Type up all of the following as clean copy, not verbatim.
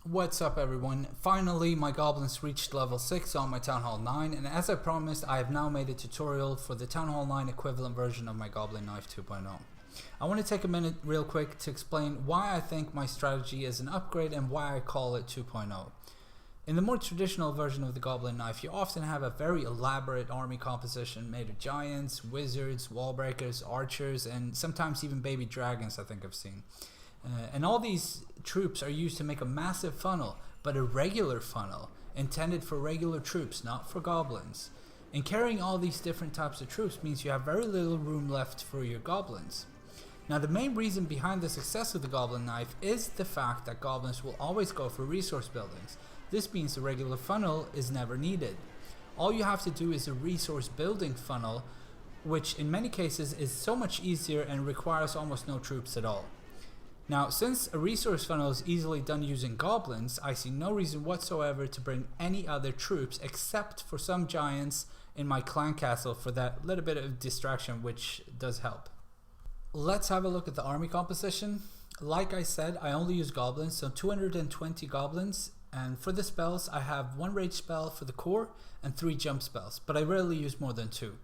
What's up everyone? Finally my goblins reached level 6 on my Town Hall 9, and as I promised I have now made a tutorial for the Town Hall 9 equivalent version of my Goblin Knife 2.0. I want to take a minute real quick to explain why I think my strategy is an upgrade and why I call it 2.0. In the more traditional version of the Goblin Knife, you often have a very elaborate army composition made of giants, wizards, wall breakers, archers, and sometimes even baby dragons I think I've seen. And all these troops are used to make a massive funnel, but a regular funnel, intended for regular troops, not for goblins. And carrying all these different types of troops means you have very little room left for your goblins. Now the main reason behind the success of the Goblin Knife is the fact that goblins will always go for resource buildings. This means the regular funnel is never needed. All you have to do is a resource building funnel, which in many cases is so much easier and requires almost no troops at all. Now, since a resource funnel is easily done using goblins, I see no reason whatsoever to bring any other troops except for some giants in my clan castle for that little bit of distraction, which does help. Let's have a look at the army composition. Like I said, I only use goblins, so 220 goblins, and for the spells I have 1 rage spell for the core and 3 jump spells, but I rarely use more than 2.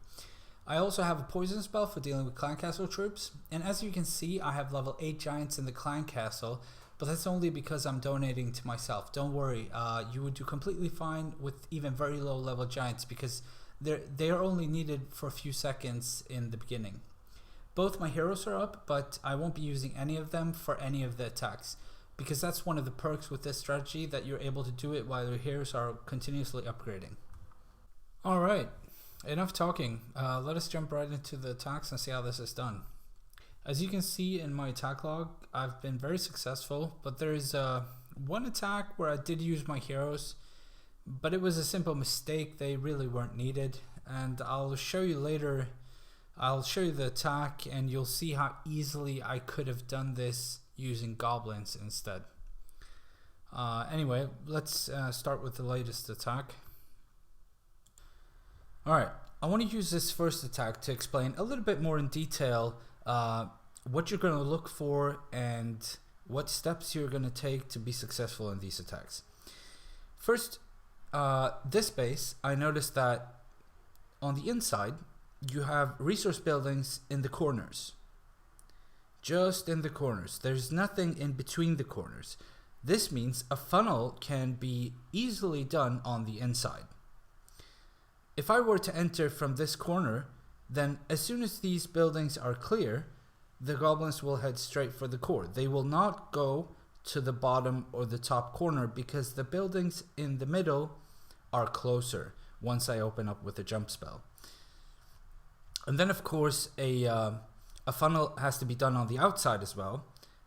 I also have a poison spell for dealing with clan castle troops, and as you can see I have level 8 giants in the clan castle, but that's only because I'm donating to myself. Don't worry, you would do completely fine with even very low level giants because they are only needed for a few seconds in the beginning. Both my heroes are up, but I won't be using any of them for any of the attacks, because that's one of the perks with this strategy, that you're able to do it while your heroes are continuously upgrading. Alright. Enough talking, let us jump right into the attacks and see how this is done. As you can see in my attack log, I've been very successful, but there is one attack where I did use my heroes, but it was a simple mistake. They really weren't needed, and I'll show you later. I'll show you the attack and you'll see how easily I could have done this using goblins instead. Anyway, let's start with the latest attack. Alright, I want to use this first attack to explain a little bit more in detail what you're going to look for and what steps you're going to take to be successful in these attacks. First, this base, I noticed that on the inside you have resource buildings in the corners. Just in the corners. There's nothing in between the corners. This means a funnel can be easily done on the inside. If I were to enter from this corner, then as soon as these buildings are clear, the goblins will head straight for the core. They will not go to the bottom or the top corner because the buildings in the middle are closer once I open up with a jump spell. And then of course a funnel has to be done on the outside as well,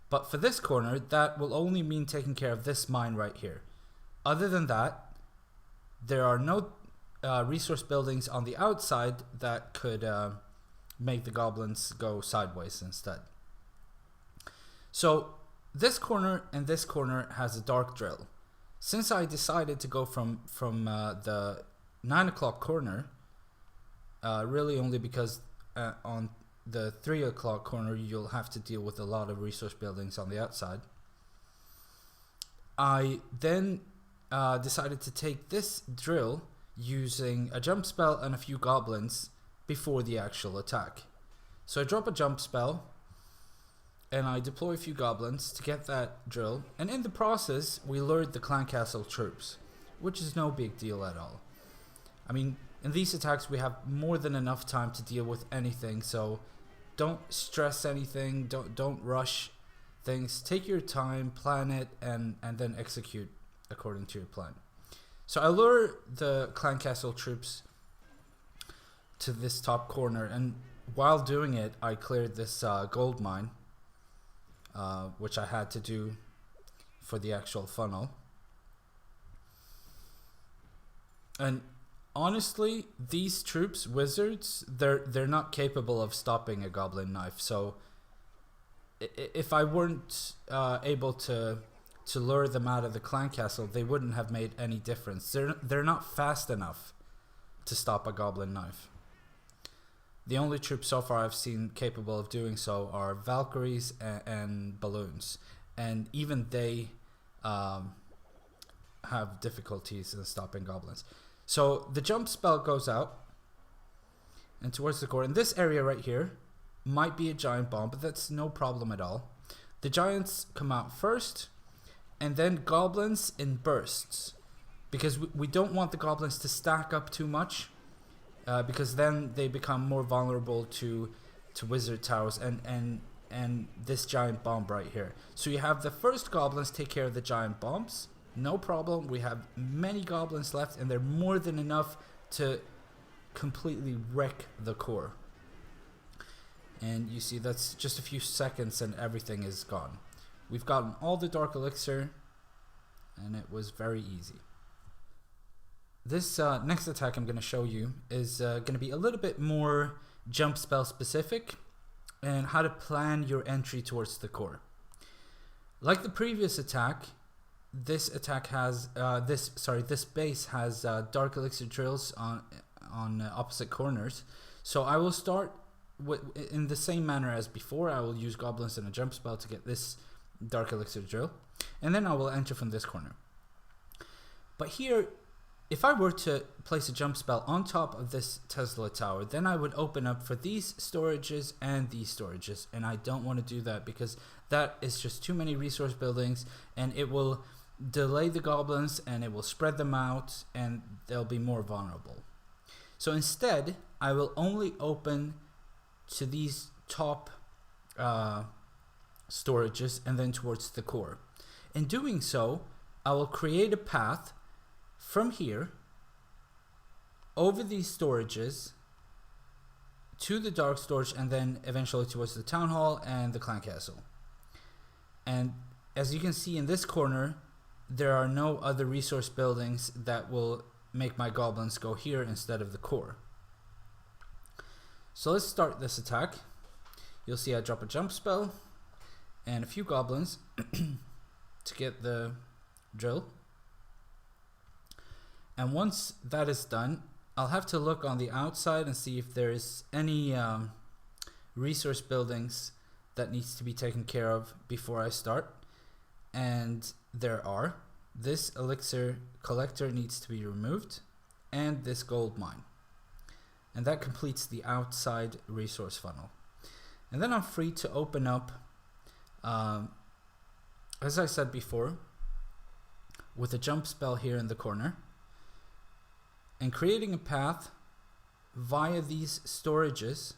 but for this corner that will only mean taking care of this mine right here. Other than that, there are no resource buildings on the outside that could make the goblins go sideways instead. So this corner and this corner has a dark drill. Since I decided to go from the 9 o'clock corner, really only because on the 3 o'clock corner you'll have to deal with a lot of resource buildings on the outside, I then decided to take this drill using a jump spell and a few goblins before the actual attack. So I drop a jump spell and I deploy a few goblins to get that drill, and in the process we lured the clan castle troops, which is no big deal at all. I mean, in these attacks we have more than enough time to deal with anything, so don't stress anything, don't rush things. Take your time, plan it, and then execute according to your plan. So I lure the clan castle troops to this top corner, and while doing it I cleared this gold mine, which I had to do for the actual funnel. And honestly, these troops, wizards, they're not capable of stopping a goblin knife, so if I weren't able to lure them out of the clan castle, they wouldn't have made any difference. They're not fast enough to stop a goblin knife. The only troops so far I've seen capable of doing so are Valkyries and balloons, and even they have difficulties in stopping goblins. So the jump spell goes out and towards the core. And this area right here might be a giant bomb, but that's no problem at all. The giants come out first, and then goblins in bursts, because we don't want the goblins to stack up too much, because then they become more vulnerable to wizard towers and this giant bomb right here. So you have the first goblins take care of the giant bombs, no problem. We have many goblins left, and they're more than enough to completely wreck the core. And you see that's just a few seconds and everything is gone. We've gotten all the dark elixir, and it was very easy. This next attack I'm going to show you is going to be a little bit more jump spell specific, and how to plan your entry towards the core. Like the previous attack, this attack has this base has dark elixir drills on opposite corners. So I will start in the same manner as before. I will use goblins and a jump spell to get this dark elixir drill, and then I will enter from this corner. But here, if I were to place a jump spell on top of this Tesla tower, then I would open up for these storages and these storages, and I don't want to do that because that is just too many resource buildings, and it will delay the goblins and it will spread them out and they'll be more vulnerable. So instead, I will only open to these top storages and then towards the core. In doing so, I will create a path from here over these storages to the dark storage, and then eventually towards the town hall and the clan castle. And as you can see in this corner, there are no other resource buildings that will make my goblins go here instead of the core. So let's start this attack. You'll see I drop a jump spell and a few goblins to get the drill. And once that is done, I'll have to look on the outside and see if there is any resource buildings that needs to be taken care of before I start. And there are. This elixir collector needs to be removed, and this gold mine. And that completes the outside resource funnel. And then I'm free to open up, as I said before, with a jump spell here in the corner, and creating a path via these storages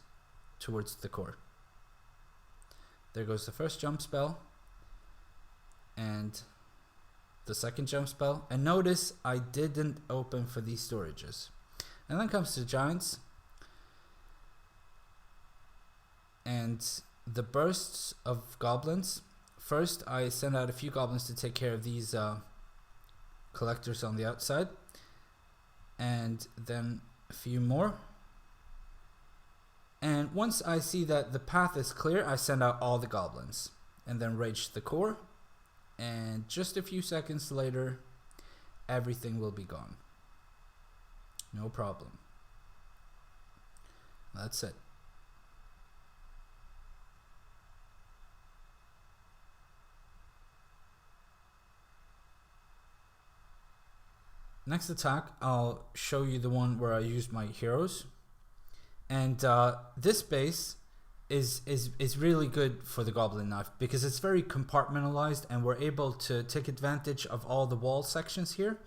towards the core. There goes the first jump spell and the second jump spell, and notice I didn't open for these storages. And then comes the giants and the bursts of goblins. First I send out a few goblins to take care of these collectors on the outside, and then a few more. And once I see that the path is clear, I send out all the goblins and then rage the core, and just a few seconds later everything will be gone. No problem. That's it. Next attack, I'll show you the one where I used my heroes. And this base is really good for the Goblin Knife because it's very compartmentalized, and we're able to take advantage of all the wall sections here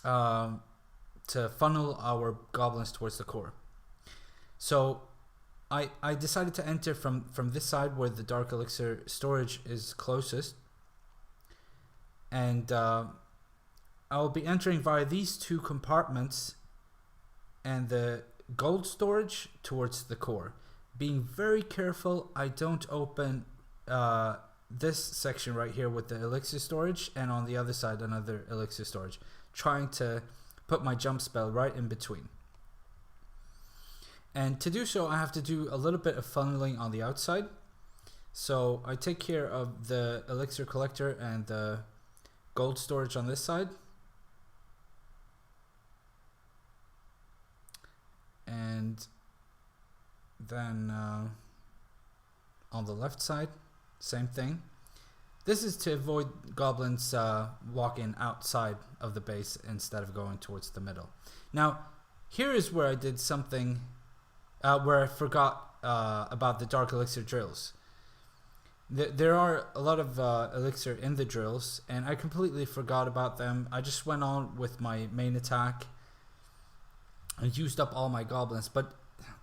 to funnel our goblins towards the core. So I decided to enter from this side where the Dark Elixir storage is closest, and I'll be entering via these two compartments and the gold storage towards the core. Being very careful I don't open this section right here with the elixir storage, and on the other side another elixir storage, trying to put my jump spell right in between. And to do so I have to do a little bit of funneling on the outside. So I take care of the elixir collector and the gold storage on this side, and then on the left side, same thing. This is to avoid goblins walking outside of the base instead of going towards the middle. Now, here is where I did something where I forgot about the Dark Elixir drills. There are a lot of Elixir in the drills, and I completely forgot about them. I just went on with my main attack and used up all my goblins. But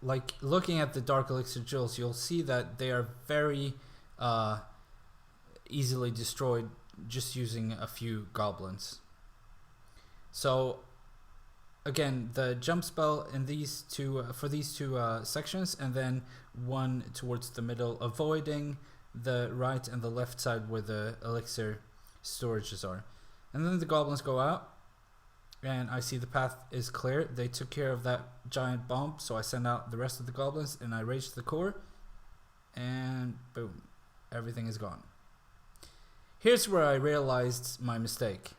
like looking at the Dark Elixir drills, you'll see that they are very easily destroyed just using a few goblins. So again, the jump spell in these two for these two sections, and then one towards the middle, avoiding the right and the left side where the elixir storages are. And then the goblins go out, and I see the path is clear. They took care of that giant bomb, so I send out the rest of the goblins and I rage the core, and boom, everything is gone. Here's where I realized my mistake.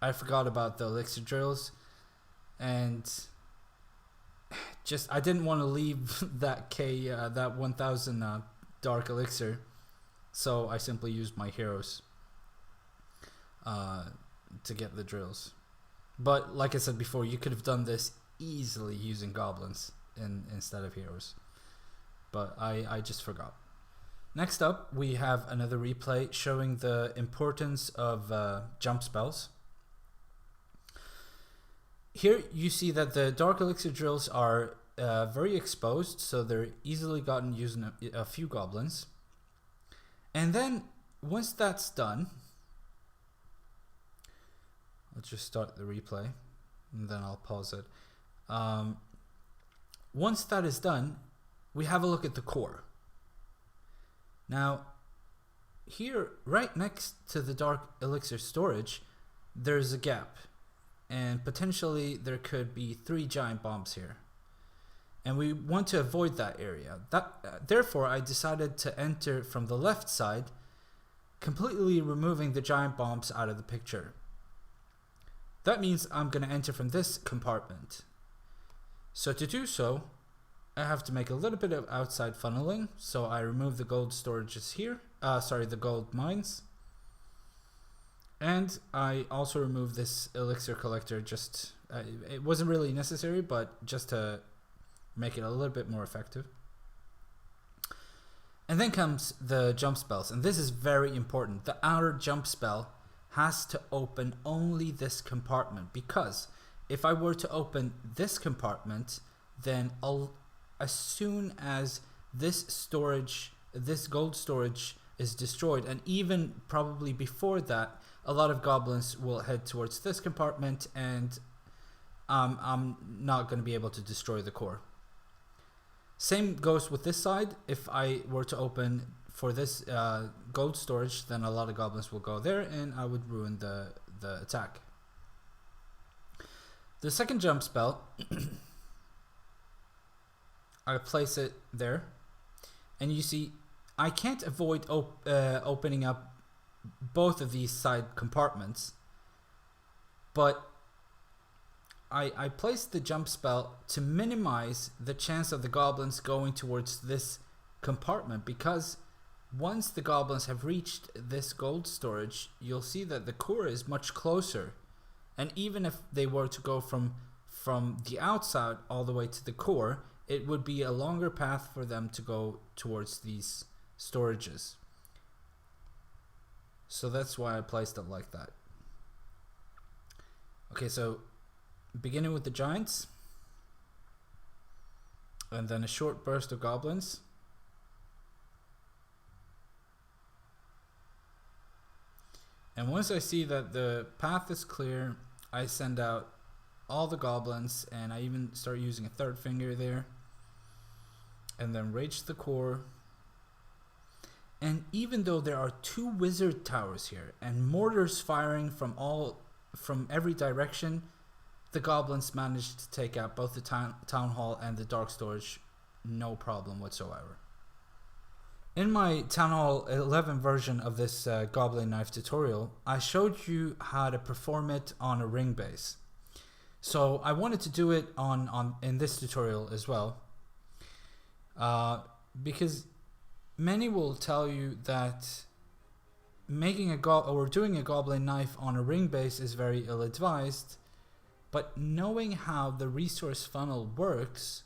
I forgot about the elixir drills, and just I didn't want to leave that that 1000 dark elixir, so I simply used my heroes to get the drills. But like I said before, you could have done this easily using goblins instead of heroes, but I just forgot. Next up, we have another replay showing the importance of jump spells. Here you see that the Dark Elixir drills are very exposed, so they're easily gotten using a few goblins. And then once that's done, let's just start the replay and then I'll pause it. Once that is done, we have a look at the core. Now, here, right next to the Dark Elixir storage, there's a gap, and potentially there could be 3 giant bombs here, and we want to avoid that area. Therefore, I decided to enter from the left side, completely removing the giant bombs out of the picture. That means I'm going to enter from this compartment. So to do so, I have to make a little bit of outside funneling, so I remove the gold storages here, the gold mines. And I also remove this elixir collector, just, it wasn't really necessary, but just to make it a little bit more effective. And then comes the jump spells, and this is very important. The outer jump spell has to open only this compartment, because if I were to open this compartment, then as soon as this gold storage is destroyed, and even probably before that, a lot of goblins will head towards this compartment, and I'm not going to be able to destroy the core. Same goes with this side. If I were to open for this gold storage, then a lot of goblins will go there, and I would ruin the attack. The second jump spell, I place it there, and you see I can't avoid opening up both of these side compartments, but I placed the jump spell to minimize the chance of the goblins going towards this compartment, because once the goblins have reached this gold storage, you'll see that the core is much closer, and even if they were to go from the outside all the way to the core, it would be a longer path for them to go towards these storages. So that's why I placed it like that. Okay, so beginning with the giants, and then a short burst of goblins. And once I see that the path is clear, I send out all the goblins, and I even start using a third finger there, and then rage the core. And even though there are 2 wizard towers here and mortars firing from every direction, the goblins managed to take out both the town hall and the dark storage, no problem whatsoever. In my Town Hall 11 version of this Goblin Knife tutorial, I showed you how to perform it on a ring base. So I wanted to do it in this tutorial as well, because many will tell you that making doing a Goblin Knife on a ring base is very ill-advised, but knowing how the resource funnel works,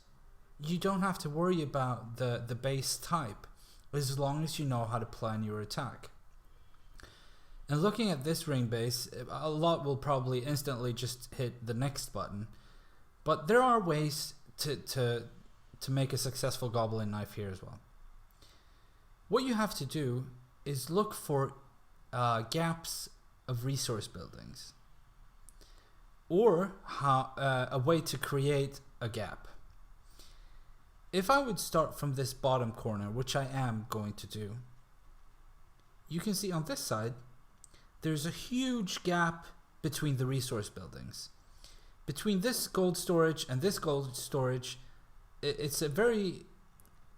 you don't have to worry about the base type as long as you know how to plan your attack. And looking at this ring base, a lot will probably instantly just hit the next button, but there are ways to make a successful Goblin Knife here as well. What you have to do is look for gaps of resource buildings, or a way to create a gap. If I would start from this bottom corner, which I am going to do, you can see on this side there's a huge gap between the resource buildings. Between this gold storage and this gold storage, it's a very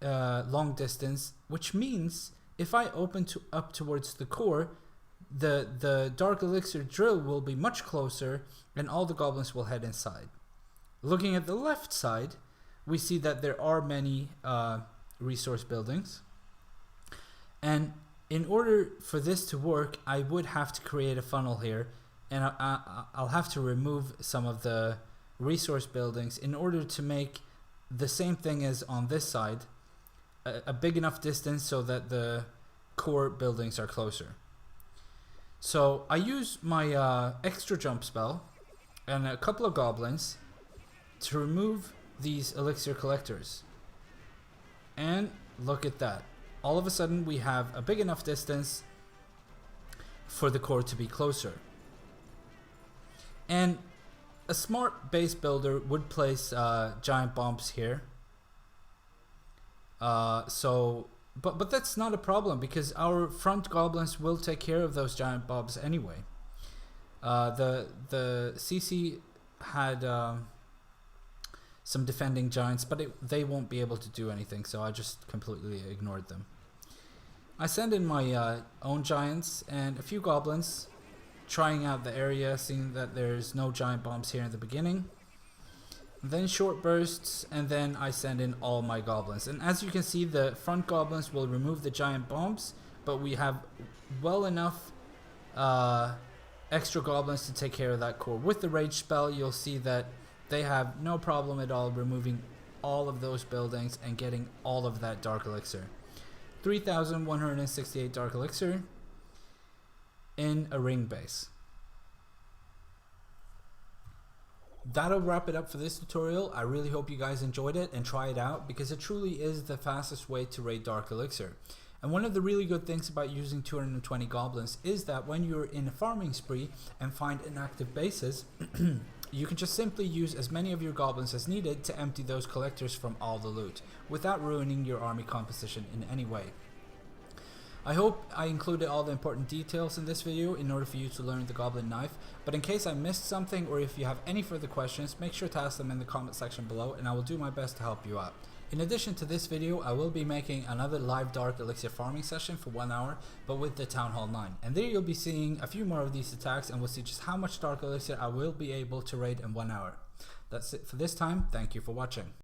long distance, which means if I open up towards the core, the Dark Elixir drill will be much closer and all the goblins will head inside. Looking at the left side, we see that there are many resource buildings, and in order for this to work, I would have to create a funnel here, and I'll have to remove some of the resource buildings in order to make the same thing as on this side, a big enough distance so that the core buildings are closer. So I use my extra jump spell and a couple of goblins to remove these elixir collectors, and look at that. All of a sudden we have a big enough distance for the core to be closer. And a smart base builder would place giant bombs here. But that's not a problem because our front goblins will take care of those giant bombs anyway. The CC had some defending giants, but they won't be able to do anything, so I just completely ignored them. I send in my own giants and a few goblins, trying out the area, seeing that there's no giant bombs here in the beginning. Then short bursts, and then I send in all my goblins. And as you can see, the front goblins will remove the giant bombs, but we have well enough extra goblins to take care of that core. With the rage spell, you'll see that they have no problem at all removing all of those buildings and getting all of that dark elixir. 3,168 dark elixir in a ring base. That'll wrap it up for this tutorial. I really hope you guys enjoyed it and try it out, because it truly is the fastest way to raid dark elixir. And one of the really good things about using 220 goblins is that when you're in a farming spree and find inactive bases, you can just simply use as many of your goblins as needed to empty those collectors from all the loot, without ruining your army composition in any way. I hope I included all the important details in this video in order for you to learn the Goblin Knife, but in case I missed something or if you have any further questions, make sure to ask them in the comment section below and I will do my best to help you out. In addition to this video, I will be making another live Dark Elixir farming session for 1 hour, but with the Town Hall 9. And there you'll be seeing a few more of these attacks, and we'll see just how much Dark Elixir I will be able to raid in 1 hour. That's it for this time. Thank you for watching.